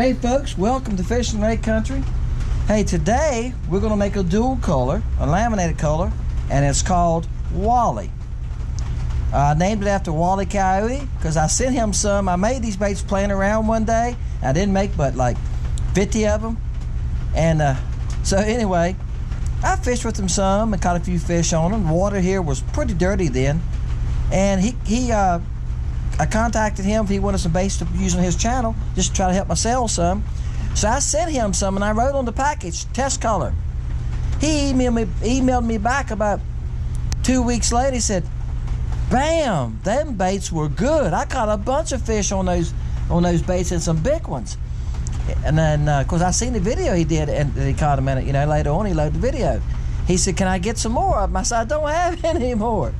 Okay folks, welcome to Fishing Lake Country. Hey, today we're going to make a dual color, a laminated color, and it's called Wally. I named it after Wally Coyote because I sent him some. I made these baits playing around one day. I didn't make but like 50 of them. And so anyway, I fished with him some and caught a few fish on them. The water here was pretty dirty then. And I contacted him if he wanted some baits to use on his channel, just to try to help me sell some. So I sent him some and I wrote on the package, test color. He emailed me back about 2 weeks later. He said, bam, them baits were good. I caught a bunch of fish on those baits and some big ones. And then, of course, I seen the video he did, and he caught them in it. You know, later on, he loaded the video. He said, can I get some more of them? I said, I don't have any more.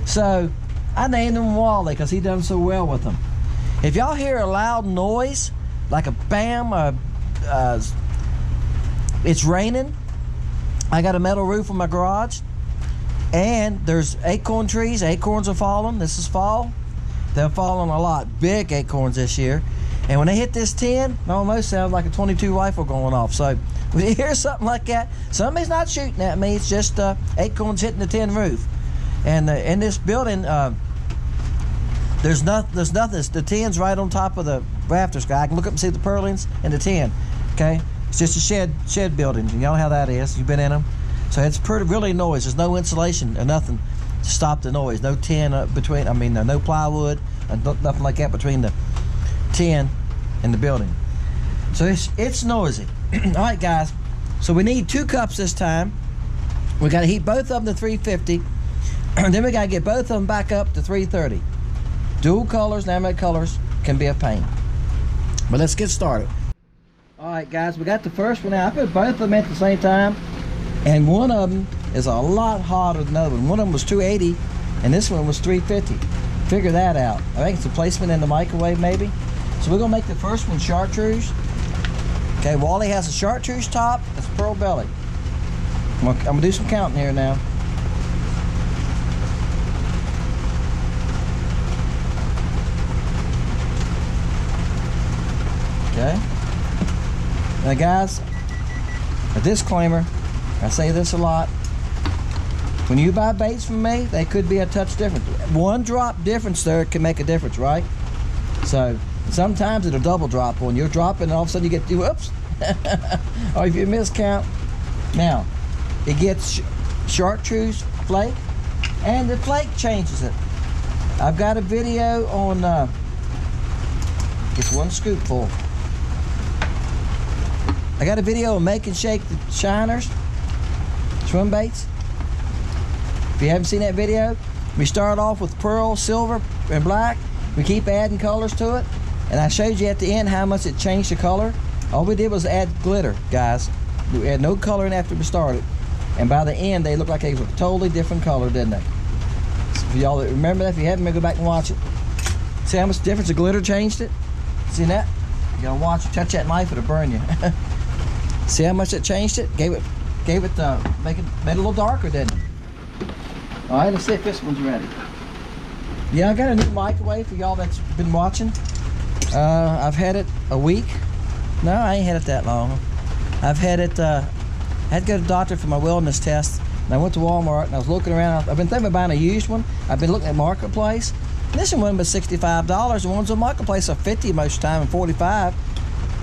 So I named him Wally because he done so well with them. If y'all hear a loud noise, like a bam, it's raining. I got a metal roof on my garage, and there's acorn trees. Acorns are falling. This is fall. They're falling a lot. Big acorns this year. And when they hit this 10, it almost sounds like a 22 rifle going off. So when you hear something like that, somebody's not shooting at me. It's just acorns hitting the 10 roof. And in this building, there's nothing. The 10's right on top of the rafters. I can look up and see the purlins and the 10. Okay, it's just a shed building. You know how that is. You've been in them. So it's pretty really noise. There's no insulation or nothing to stop the noise. No tin between. I mean, no plywood and nothing like that between the 10 and the building. So it's noisy. All right, guys. So we need 2 cups this time. We got to heat both of them to 350. And then we got to get both of them back up to 330. Dual colors, laminated colors can be a pain. But let's get started. All right, guys, we got the first one out. I put both of them at the same time, and one of them is a lot hotter than the other one. One of them was 280, and this one was 350. Figure that out. I think it's a placement in the microwave, maybe. So we're gonna make the first one chartreuse. Okay, Wally has a chartreuse top. It's pearl belly. I'm gonna do some counting here now. Okay. Now guys, a disclaimer, I say this a lot. When you buy baits from me, they could be a touch different. One drop difference there can make a difference, right? So sometimes it'll double drop on you. You're dropping and all of a sudden you get, whoops. Or if you miscount. Now, it gets chartreuse flake, and the flake changes it. I've got a video on, it's 1 scoopful. I got a video on make and shake the shiners, swim baits. If you haven't seen that video, we start off with pearl, silver, and black. We keep adding colors to it. And I showed you at the end how much it changed the color. All we did was add glitter, guys. We had no color in after we started. And by the end, they looked like they were a totally different color, didn't they? So for y'all that remember that, if you haven't, maybe go back and watch it. See how much difference the glitter changed it? See that? You gotta watch it. Touch that knife, it'll burn you. See how much it changed it? Made it a little darker, didn't it? All right, let's see if this one's ready. Yeah, I got a new microwave for y'all that's been watching. I've had it a week. No, I ain't had it that long. I've had it, I had to go to the doctor for my wellness test. And I went to Walmart and I was looking around. I've been thinking about buying a used one. I've been looking at Marketplace. And this one was $65. The ones on Marketplace are $50 most of the time and $45.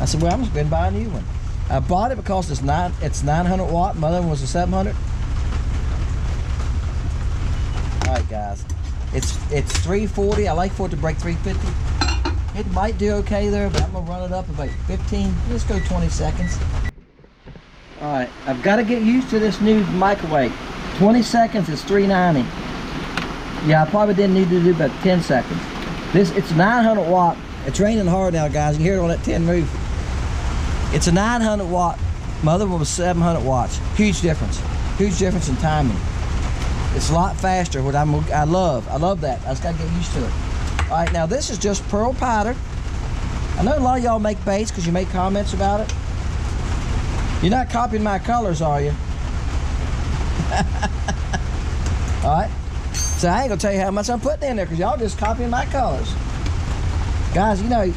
I said, well, I'm just going to buy a new one. I bought it because it's 900 watt. My other one was a 700. All right, guys. It's 340. I like for it to break 350. It might do okay there, but I'm gonna run it up about 15. Let's go 20 seconds. All right, I've got to get used to this new microwave. 20 seconds is $3.90. Yeah, I probably didn't need to do about 10 seconds. It's 900 watt. It's raining hard now, guys. You can hear it on that tin roof. It's a 900 watt. My other one was 700 watts. Huge difference. Huge difference in timing. It's a lot faster, what I love. I love that. I just got to get used to it. All right, now this is just pearl powder. I know a lot of y'all make baits because you make comments about it. You're not copying my colors, are you? All right. So I ain't gonna tell you how much I'm putting in there because y'all just copying my colors. Guys, you know,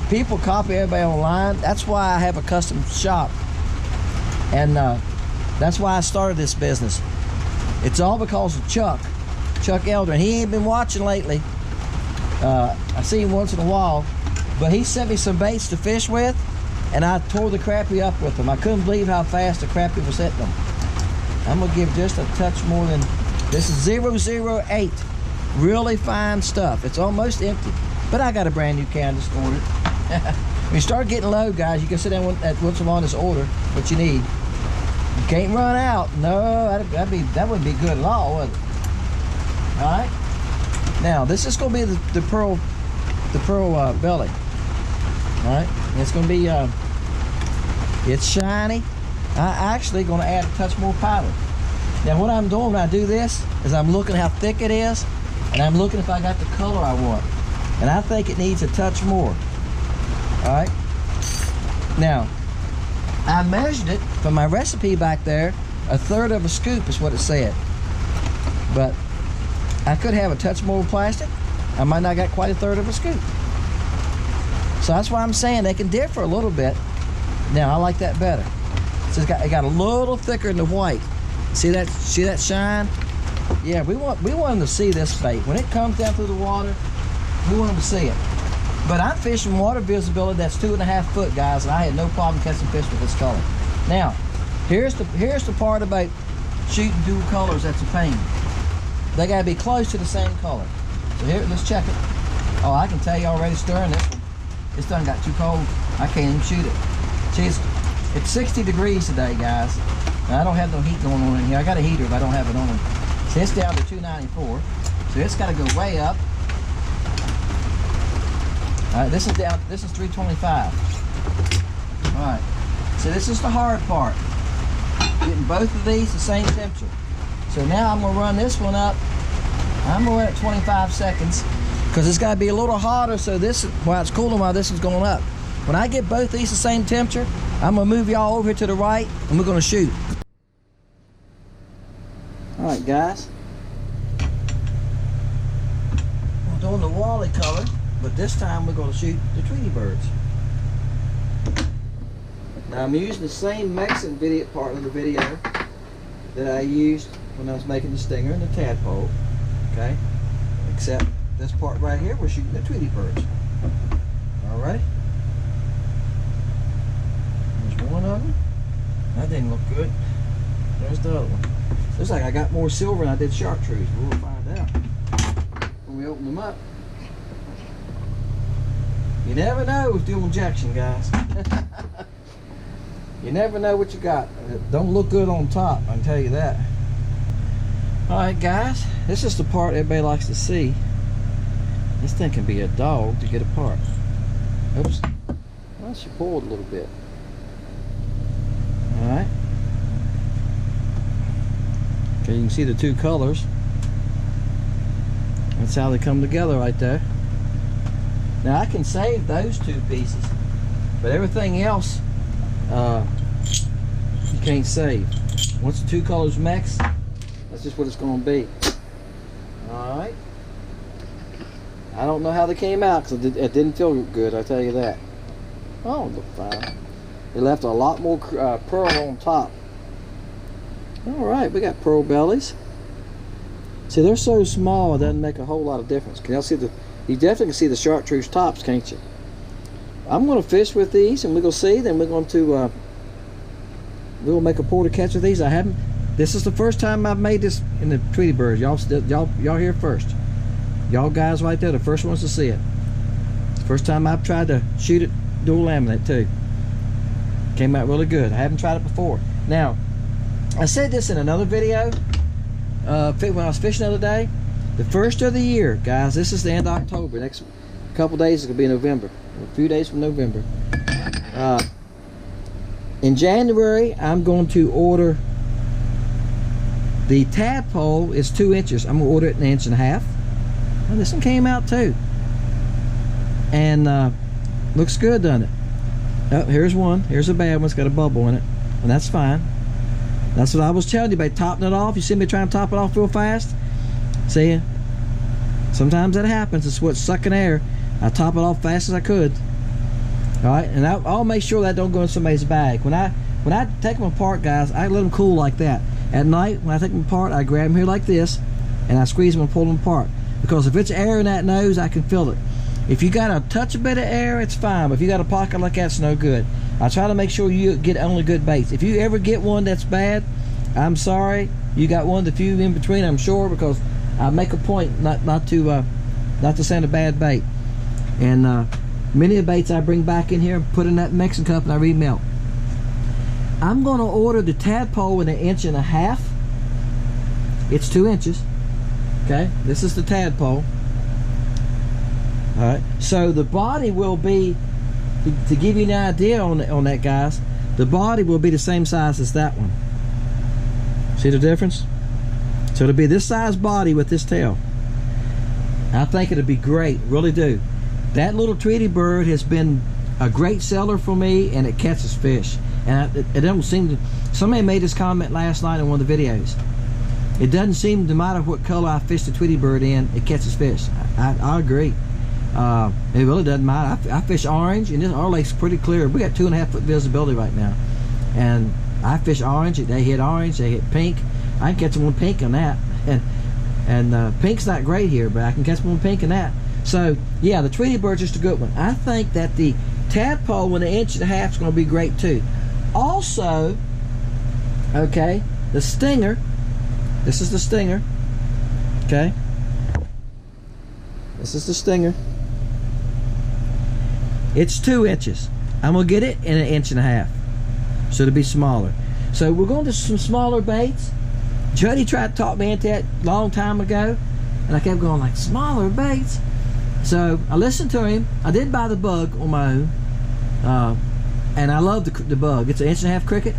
people copy everybody online. That's why I have a custom shop, and that's why I started this business. It's all because of Chuck Elder, and he ain't been watching lately. I see him once in a while, but he sent me some baits to fish with, and I tore the crappie up with them. I couldn't believe how fast the crappie was hitting them. I'm gonna give just a touch more than, this is 008, really fine stuff. It's almost empty, but I got a brand new can just ordered. When you start getting low, guys, you can sit down at what's on this order, what you need. You can't run out. No, that wouldn't be good at all, would it? All right. Now this is going to be the pearl belly. All right. And it's going to be it's shiny. I actually going to add a touch more powder. Now what I'm doing when I do this is I'm looking how thick it is, and I'm looking if I got the color I want, and I think it needs a touch more. All right. Now I measured it from my recipe back there. 1/3 of a scoop is what it said, but I could have a touch more plastic. I might not got quite 1/3 of a scoop. So that's why I'm saying they can differ a little bit. Now I like that better. So it got a little thicker than the white. See that shine? Yeah, we want them to see this bait. When it comes down through the water, we want them to see it. But I'm fishing water visibility that's 2.5 foot, guys, and I had no problem catching fish with this color. Now, here's the part about shooting dual colors that's a pain. They gotta be close to the same color. So here, let's check it. Oh, I can tell you already stirring this one. This done got too cold. I can't even shoot it. See, it's 60 degrees today, guys. Now, I don't have no heat going on in here. I got a heater, but I don't have it on. See, it's down to 294. So it's gotta go way up. All right, this is 325. All right, so this is the hard part. Getting both of these the same temperature. So now I'm gonna run this one up. I'm gonna run it 25 seconds because it's gotta be a little hotter, so this, while it's cooling while this is going up. When I get both these the same temperature, I'm gonna move y'all over here to the right and we're gonna shoot. All right, guys. We're doing the Wally color, but this time we're going to shoot the Tweety birds. Now I'm using the same Mexican video part of the video that I used when I was making the stinger and the tadpole. Okay, except this part right here, we're shooting the Tweety birds. All right. There's one of them. That didn't look good. There's the other one. Looks like I got more silver than I did chartreuse. We'll find out when we open them up. You never know with dual injection, guys. You never know what you got. It don't look good on top, I can tell you that. Alright, guys, this is the part everybody likes to see. This thing can be a dog to get apart. Oops. Well, she pulled a little bit. Alright. Okay, you can see the two colors. That's how they come together right there. Now I can save those two pieces, but everything else you can't save. Once the two colors mix, that's just what it's going to be. Alright. I don't know how they came out because it didn't feel good, I tell you that. Oh, it looked fine. They left a lot more pearl on top. Alright, we got pearl bellies. See, they're so small it doesn't make a whole lot of difference. Can y'all see you definitely can see the chartreuse tops, can't you? I'm going to fish with these and we're going to see, then we're going to make a porter catch with these. This is the first time I've made this in the Tweety birds. Y'all here first. Y'all guys right there, the first ones to see it. First time I've tried to shoot it dual laminate too. Came out really good. I haven't tried it before. Now, I said this in another video when I was fishing the other day. The first of the year, guys, this is the end of October. Next couple days is going to be November. A few days from November. In January, I'm going to order the tadpole is 2 inches. I'm going to order it 1.5 inches. Well, this one came out too. And looks good, doesn't it? Oh, here's one. Here's a bad one. It's got a bubble in it. And that's fine. That's what I was telling you about topping it off. You see me trying to top it off real fast? See, sometimes that happens. It's what's sucking air. I top it off fast as I could. All right, and I'll make sure that don't go in somebody's bag. When I take them apart, guys, I let them cool like that. At night, when I take them apart, I grab them here like this, and I squeeze them and pull them apart. Because if it's air in that nose, I can feel it. If you got a touch a bit of air, it's fine. But if you got a pocket like that, it's no good. I try to make sure you get only good baits. If you ever get one that's bad, I'm sorry. You got one of the few in between, I'm sure, because I make a point not to send a bad bait. And many of the baits I bring back in here and put in that mixing cup and I remelt. I'm going to order the tadpole in 1.5 inches. It's 2 inches. Okay, this is the tadpole. All right, so the body will be, to give you an idea on that, guys, the body will be the same size as that one. See the difference? So it'll be this size body with this tail. I think it'll be great, really do. That little Tweety bird has been a great seller for me, and it catches fish. And it don't seem to. Somebody made this comment last night in one of the videos. It doesn't seem to matter what color I fish the Tweety bird in, it catches fish. I agree. It really doesn't matter. I fish orange, and our lake's pretty clear. We got 2.5 foot visibility right now, and I fish orange. They hit orange. They hit pink. I can catch them on pink on that, and pink's not great here, but I can catch them on pink on that. So yeah, the Tweety bird's just a good one. I think that the tadpole in 1.5 inches is going to be great too. Also, okay, the stinger. This is the stinger. Okay, this is the stinger. It's 2 inches. I'm gonna get it in 1.5 inches, so it'll be smaller. So we're going to some smaller baits. Jody tried to talk me into that a long time ago, and I kept going like, smaller baits. So I listened to him. I did buy the bug on my own, and I love the bug. It's 1.5 inch cricket.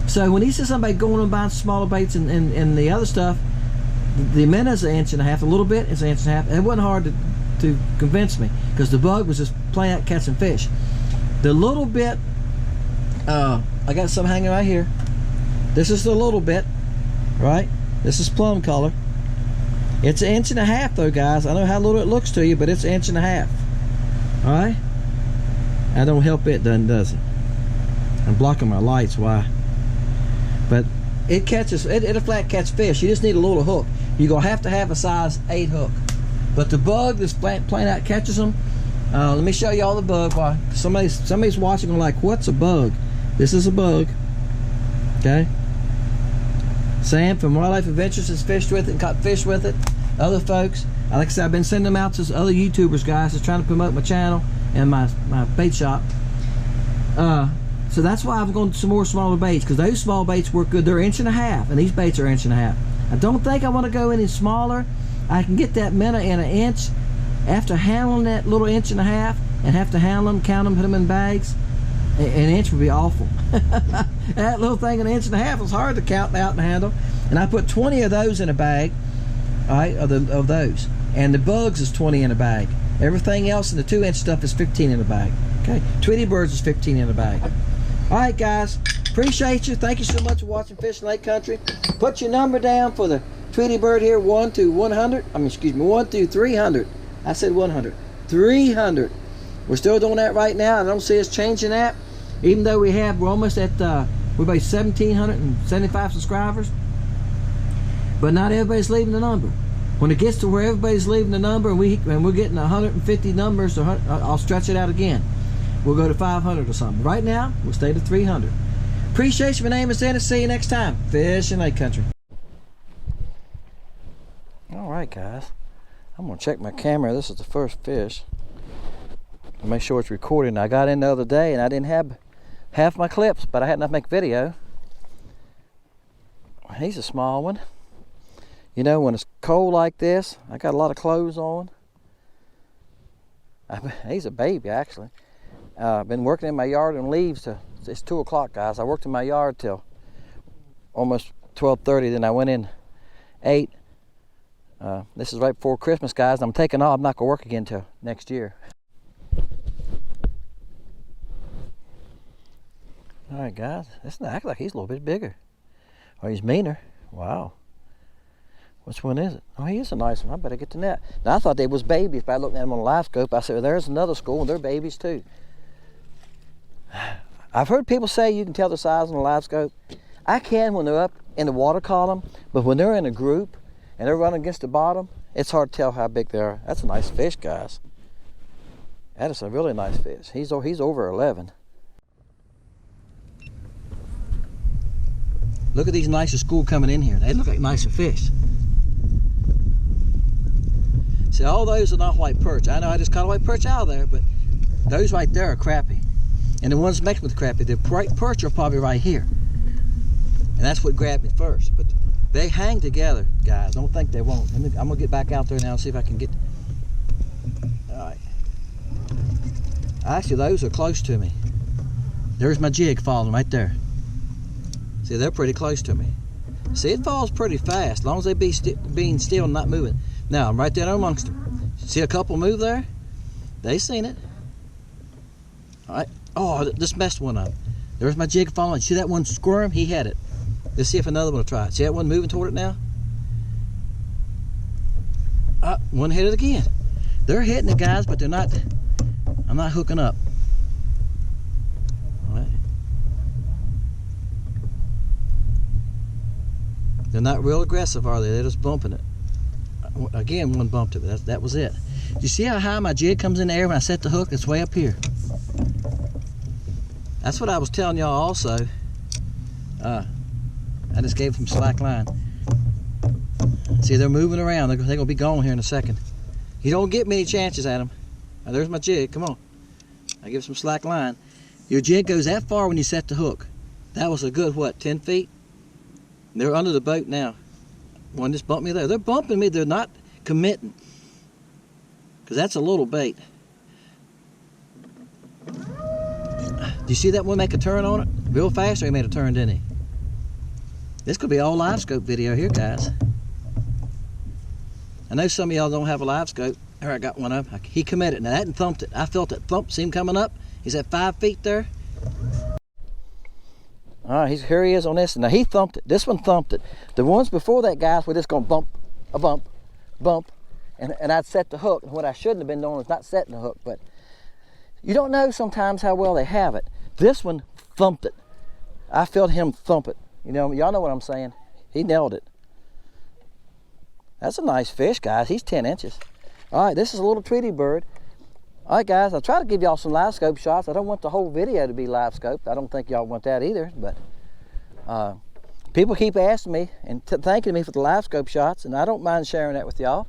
So when he says somebody going and buying smaller baits and the other stuff, the minnows 1.5 inches, a little bit, it's 1.5 inches. And it wasn't hard to convince me, because the bug was just plain out catching fish. The little bit, I got some hanging right here. This is the little bit, right? This is plum color. It's 1.5 inches though, guys. I know how little it looks to you, but it's 1.5 inches. All right? That don't help it, does it? I'm blocking my lights. Why? But it catches. It'll flat catch fish. You just need a little hook. You're gonna have to have a size 8 hook. But the bug that's plain out catches them. Let me show you all the bug. Why? Somebody's watching and like, what's a bug? This is a bug. Okay. Sam from Wildlife Adventures has fished with it and caught fish with it. Other folks, like I said, I've been sending them out to other YouTubers, guys, that's trying to promote my channel and my bait shop. So that's why I'm going to some more smaller baits, because those small baits work good. They're 1.5 inches, and these baits are 1.5 inches. I don't think I want to go any smaller. I can get that minnow in 1 inch. After handling that little 1.5 inches and have to handle them, count them, put them in bags, 1 inch would be awful. That little thing 1.5 inches is hard to count out and handle. And I put 20 of those in a bag, all right, of those. And the bugs is 20 in a bag. Everything else in the 2 inch stuff is 15 in a bag. Okay, Tweety birds is 15 in a bag. All right, guys, appreciate you. Thank you so much for watching Fishing Lake Country. Put your number down for the Tweety bird here, 1 through 100. I mean, excuse me, 1 through 300. I said 100. 300. We're still doing that right now. I don't see us changing that. Even though we're almost at we're about 1,775 subscribers. But not everybody's leaving the number. When it gets to where everybody's leaving the number and we're getting 150 numbers, I'll stretch it out again. We'll go to 500 or something. Right now, we'll stay to 300. Appreciate you. My name is Dennis. See you next time. Fishing Lake Country. All right, guys. I'm going to check my camera. This is the first fish. To make sure it's recording. I got in the other day and I didn't have half my clips, but I had enough to make video. He's a small one. You know, when it's cold like this, I got a lot of clothes on. He's a baby, actually. I've been working in my yard on leaves till it's 2 o'clock, guys. I worked in my yard till almost 12:30. Then I went in, ate. This is right before Christmas, guys. I'm taking off. I'm not gonna work again till next year. All right, guys. This doesn't act like he's a little bit bigger. Or he's meaner. Wow. Which one is it? Oh, he is a nice one. I better get the net. Now, I thought they was babies, but I looked at them on a live scope. I said, well, there's another school, and they're babies too. I've heard people say you can tell the size on a live scope. I can when they're up in the water column, but when they're in a group and they're running against the bottom, it's hard to tell how big they are. That's a nice fish, guys. That is a really nice fish. He's over 11. Look at these nicer school coming in here. They look like nicer fish. See, all those are not white perch. I know I just caught a white perch out of there, but those right there are crappie. And the ones mixed with crappie, the white perch are probably right here. And that's what grabbed me first. But they hang together, guys. Don't think they won't. I'm gonna get back out there now and see if I can get. All right. Actually, those are close to me. There's my jig falling right there. See, they're pretty close to me. See, it falls pretty fast, as long as they being still and not moving. Now, I'm right there amongst them. See a couple move there? They seen it. All right. Oh, this messed one up. There's my jig falling. See that one squirm? He had it. Let's see if another one will try it. See that one moving toward it now? One hit it again. They're hitting it, guys, but they're not. I'm not hooking up. All right. They're not real aggressive, are they? They're just bumping it. Again, one bumped it. That was it. You see how high my jig comes in the air when I set the hook? It's way up here. That's what I was telling y'all also. I just gave them slack line. See, they're moving around. They're going to be gone here in a second. You don't get many chances at them. Now, there's my jig. Come on. I give some slack line. Your jig goes that far when you set the hook. That was a good, what, 10 feet? They're under the boat now. One just bumped me there. They're bumping me. They're not committing. Because that's a little bait. Do you see that one make a turn on it? Real fast, or he made a turn, didn't he? This could be all live scope video here, guys. I know some of y'all don't have a live scope. Here, I got one up. He committed. Now that thumped it. I felt that thump. See him coming up? He's at 5 feet there. All right, here he is on this. Now he thumped it. This one thumped it. The ones before that, guys, were just going bump, a bump, bump, and I'd set the hook. And what I shouldn't have been doing was not setting the hook. But you don't know sometimes how well they have it. This one thumped it. I felt him thump it. You know, y'all know what I'm saying. He nailed it. That's a nice fish, guys. He's 10 inches. All right, this is a little Tweety bird. All right, guys, I'll try to give y'all some live scope shots. I don't want the whole video to be live scoped. I don't think y'all want that either, but people keep asking me and thanking me for the live scope shots, and I don't mind sharing that with y'all.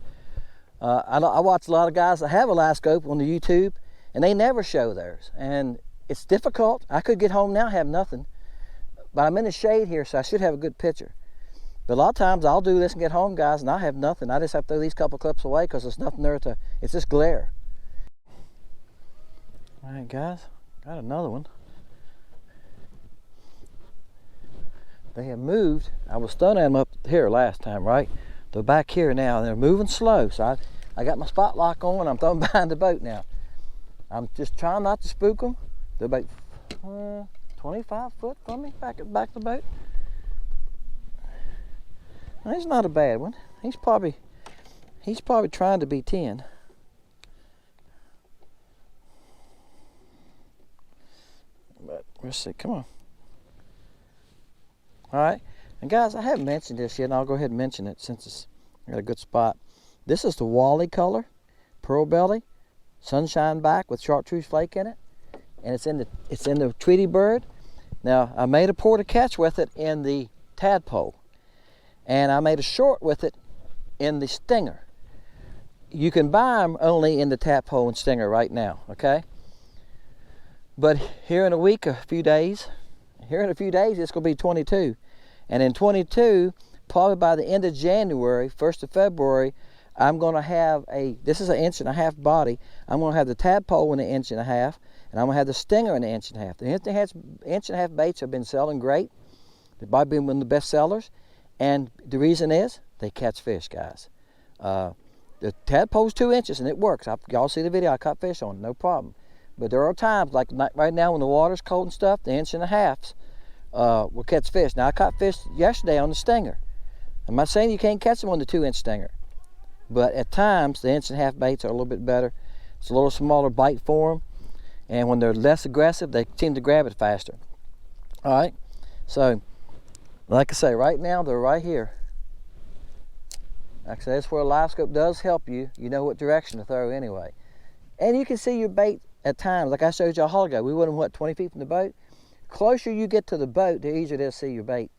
I watch a lot of guys that have a live scope on the YouTube, and they never show theirs, and it's difficult. I could get home now and have nothing, but I'm in the shade here, so I should have a good picture. But a lot of times I'll do this and get home, guys, and I have nothing. I just have to throw these couple clips away because there's nothing there to, it's just glare. All right, guys, got another one. They have moved. I was stunning them up here last time, right? They're back here now, and they're moving slow. So I got my spot lock on. I'm throwing behind the boat now. I'm just trying not to spook them. They're about 25 foot from me, back to the boat. Now, he's not a bad one. He's probably trying to be 10. But let's see, come on. All right, and guys, I haven't mentioned this yet, and I'll go ahead and mention it since it's got a good spot. This is the Wally color, pearl belly, sunshine back with chartreuse flake in it, and it's in the Tweety bird. Now, I made a pour to catch with it in the tadpole, and I made a short with it in the stinger. You can buy them only in the tadpole and stinger right now, okay? But here in a few days, it's gonna be 22. And in 22, probably by the end of January, 1st of February, I'm gonna have this is an 1.5 inch body. I'm gonna have the tadpole in 1.5 inches, and I'm gonna have the stinger in 1.5 inches. The 1.5 inch baits have been selling great. They've probably been one of the best sellers. And the reason is, they catch fish, guys. The tadpole's 2 inches, and it works. Y'all see the video, I caught fish on it, no problem. But there are times, like right now when the water's cold and stuff, the 1.5 inches will catch fish. Now, I caught fish yesterday on the stinger. I'm not saying you can't catch them on the 2 inch stinger, but at times, the 1.5 inch baits are a little bit better. It's a little smaller bite for them, And when they're less aggressive, they seem to grab it faster. All right, so like I say, right now they're right here. Like I say, that's where a live scope does help you. You know what direction to throw anyway. And you can see your bait at times. Like I showed you a while ago, we went, what, 20 feet from the boat? The closer you get to the boat, the easier it is to see your bait.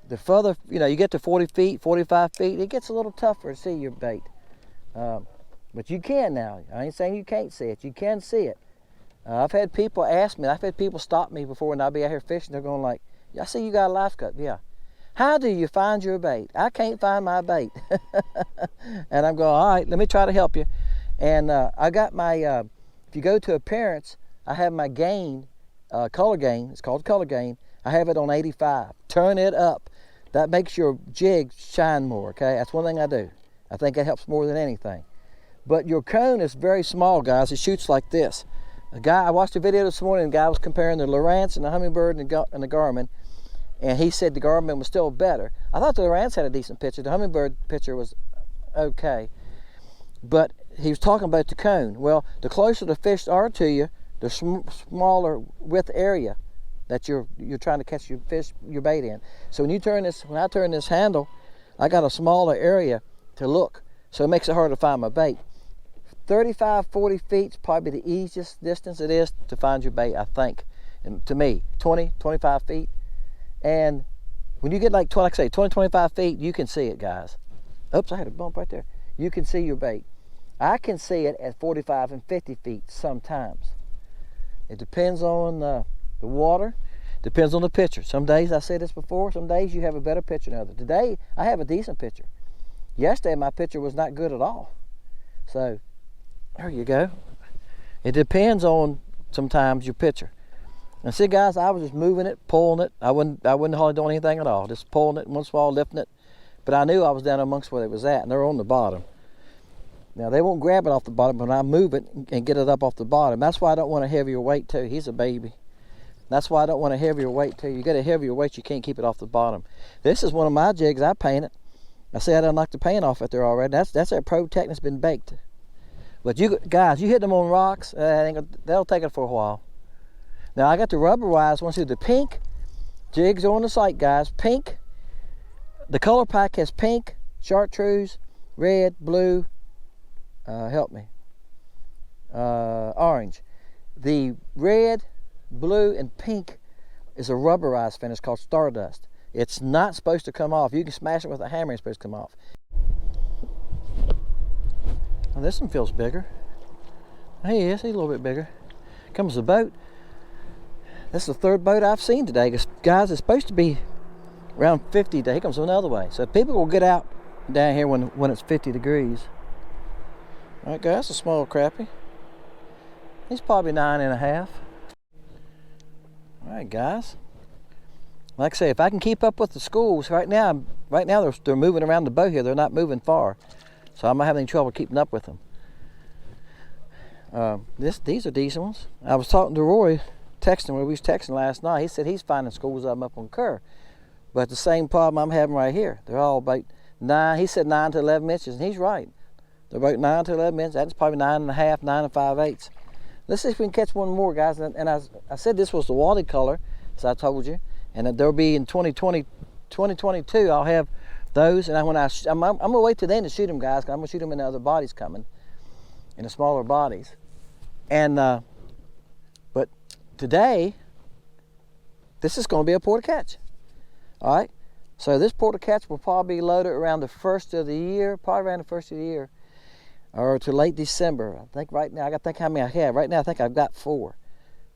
The further, you know, you get to 40 feet, 45 feet, it gets a little tougher to see your bait. But you can now. I ain't saying you can't see it. You can see it. I've had people ask me, I've had people stop me before when I'll be out here fishing. They're going like, I see you got a live scope. Yeah. How do you find your bait? I can't find my bait. And I'm going, all right, let me try to help you. And I got my, if you go to appearance, I have my gain, color gain. It's called color gain. I have it on 85. Turn it up. That makes your jig shine more, okay? That's one thing I do. I think it helps more than anything. But your cone is very small, guys. It shoots like this. I watched a video this morning, and the guy was comparing the Lowrance and the Humminbird and the Garmin, and he said the Garmin was still better. I thought the Lowrance had a decent picture. The Humminbird picture was okay. But he was talking about the cone. Well, the closer the fish are to you, the smaller width area that you're trying to catch your bait in. So when I turn this handle, I got a smaller area to look. So it makes it hard to find my bait. 35, 40 feet is probably the easiest distance it is to find your bait, I think. And to me, 20, 25 feet. And when you get like 20, 25 feet, you can see it, guys. Oops, I had a bump right there. You can see your bait. I can see it at 45 and 50 feet sometimes. It depends on the water, depends on the picture. Some days, I said this before, some days you have a better picture than others. Today, I have a decent picture. Yesterday, my picture was not good at all. So, there you go. It depends on sometimes your picture. And see, guys, I was just moving it, pulling it. I wouldn't hardly do anything at all. Just pulling it once in a while, lifting it. But I knew I was down amongst where it was at, and they're on the bottom. Now, they won't grab it off the bottom, but I move it and get it up off the bottom. That's why I don't want a heavier weight, too. He's a baby. That's why I don't want a heavier weight, too. You get a heavier weight, you can't keep it off the bottom. This is one of my jigs. I painted. I say I done knocked the paint off it there already. That's that Pro Tech that's been baked. But you guys, you hit them on rocks, they'll take it for a while. Now I got the rubberized ones. See, the pink jigs are on the site, guys. Pink. The color pack has pink, chartreuse, red, blue. Help me. Orange. The red, blue, and pink is a rubberized finish called Stardust. It's not supposed to come off. You can smash it with a hammer, it's supposed to come off. Now this one feels bigger. He is, he's a little bit bigger. Comes the boat. This is the third boat I've seen today. Guys, it's supposed to be around 50. Here comes another way. So people will get out down here when it's 50 degrees. All right, guys, a small crappie. He's probably 9.5. All right, guys. Like I say, if I can keep up with the schools, right now they're moving around the boat here. They're not moving far. So I'm not having any trouble keeping up with them. These are decent ones. I was talking to Roy, texting when we was texting last night. He said he's finding schools of them up on Kerr. But the same problem I'm having right here. They're all about 9, he said 9 to 11 inches, and he's right. They're about 9 to 11 inches. That's probably 9.5, 9 5/8. Let's see if we can catch one more, guys. And I said this was the Wally color, as I told you. And there'll be in 2022, I'll have those. And I'm going to wait till then to shoot them, guys, because I'm going to shoot them in the other bodies coming, in the smaller bodies. And, but today, this is going to be a porta catch. All right? So this porta catch will probably be loaded around the first of the year, or to late December. I think right now, I got to think how many I have. Right now, I think I've got 4.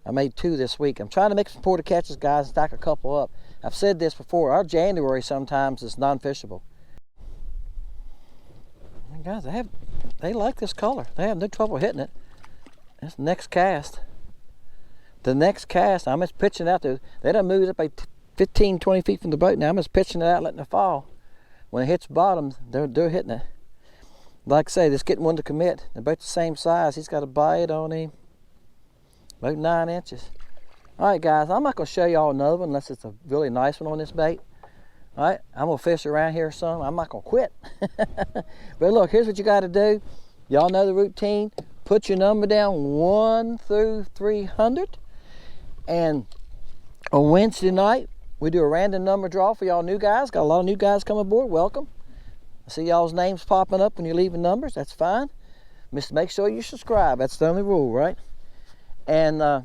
I made 2 this week. I'm trying to make some porta catches, guys, and stack a couple up. I've said this before. Our January sometimes is non-fishable. And guys, they like this color. They have no trouble hitting it. That's the next cast. The next cast, I'm just pitching it out there. They done moved up like 15, 20 feet from the boat now. I'm just pitching it out, letting it fall. When it hits bottom, they're hitting it. Like I say, just getting one to commit. They're both the same size. He's got a bite on him. About 9 inches. All right, guys, I'm not going to show y'all another one unless it's a really nice one on this bait. All right, I'm going to fish around here some. I'm not going to quit. But look, here's what you got to do. Y'all know the routine. put your number down 1 through 300. And on Wednesday night, we do a random number draw for y'all new guys. Got a lot of new guys coming aboard. Welcome. I see y'all's names popping up when you're leaving numbers. That's fine. Just make sure you subscribe. That's the only rule, right? And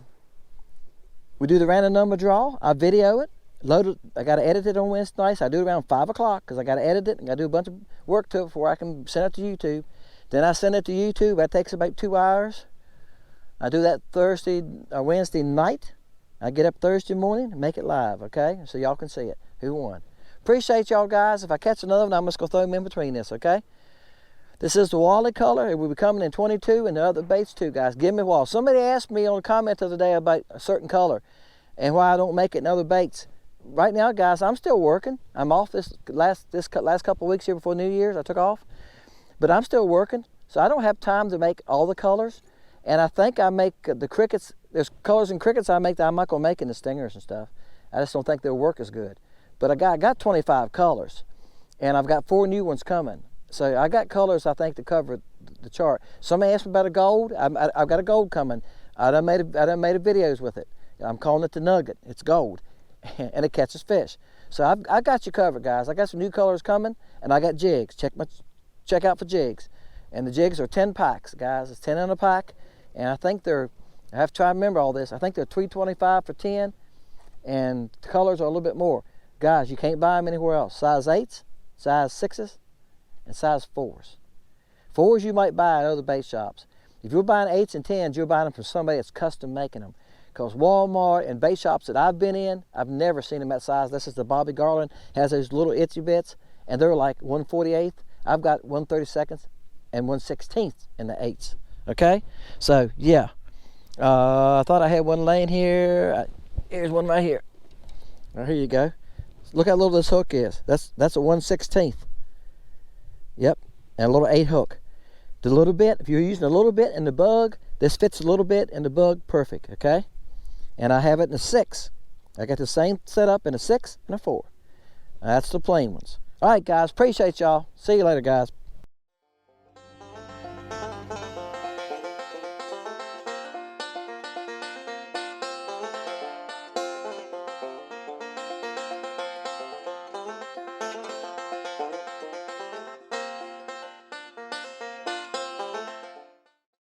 we do the random number draw. I video it. Load it. I got to edit it on Wednesday nights. I do it around 5 o'clock because I got to edit it and got to do a bunch of work to it before I can send it to YouTube. Then I send it to YouTube. That takes about 2 hours. I do that Wednesday night. I get up Thursday morning and make it live, okay? So y'all can see it, who won. Appreciate y'all guys. If I catch another one, I'm just going to throw them in between this, okay? This is the Wally color. It will be coming in 22 and the other baits too, guys. Give me a while. Somebody asked me on a comment the other day about a certain color and why I don't make it in other baits. Right now, guys, I'm still working. I'm off this last couple of weeks here before New Year's. I took off. But I'm still working, so I don't have time to make all the colors. And I think I make the crickets, there's colors in crickets I make that I'm not going to make in the stingers and stuff. I just don't think they'll work as good. But I got 25 colors, and I've got 4 new ones coming. So I got colors I think to cover the chart. Somebody asked me about a gold. I've got a gold coming. I done made videos with it. I'm calling it the Nugget. It's gold, and it catches fish. So I got you covered, guys. I got some new colors coming, and I got jigs. Check out for jigs. And the jigs are 10 packs, guys. It's 10 in a pack. And I think I have to try to remember all this. I think they're $3.25 for 10. And the colors are a little bit more. Guys, you can't buy them anywhere else. Size 8s, size 6s, and size 4s. 4s you might buy at other bait shops. If you're buying 8s and 10s, you're buying them from somebody that's custom making them. Because Walmart and bait shops that I've been in, I've never seen them that size. This is the Bobby Garland. Has those little itsy bits. And they're like 1/48. I've got 1/32 and 1/16 in the 8s. Okay, so yeah, I thought I had one laying here. Here's one right here. Right, here you go. Look how little this hook is. That's a 1/16. Yep, and a little 8 hook. The little bit, if you're using a little bit in the bug, this fits a little bit in the bug perfect. Okay, and I have it in a 6. I got the same setup in a 6 and a 4. That's the plain ones. All right, guys, appreciate y'all. See you later, guys.